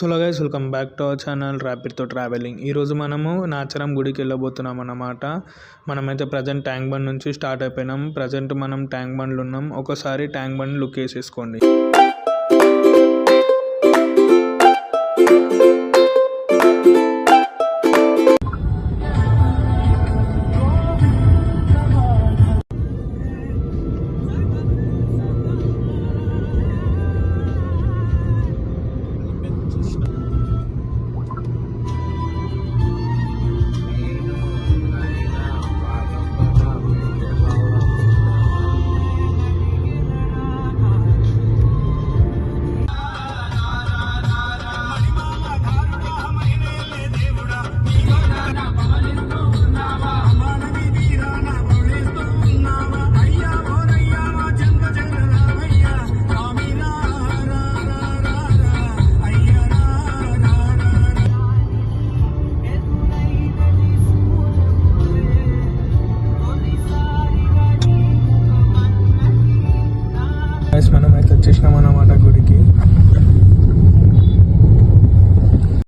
So guys welcome back to our channel ర్యాపిడ్తో travelling. ఈరోజు మనము నాచారం గుడికి వెళ్ళబోతున్నాం అన్నమాట. మనమైతే ప్రజెంట్ ట్యాంక్ బండ్ నుంచి స్టార్ట్ అయిపోయినాం. ప్రజెంట్ మనం ట్యాంక్ బండ్లో ఉన్నాం. ఒకసారి ట్యాంక్ బండ్ లుక్ వేసేసుకోండి. మనమైతే వచ్చేసినాం అన్నమాట గుడికి.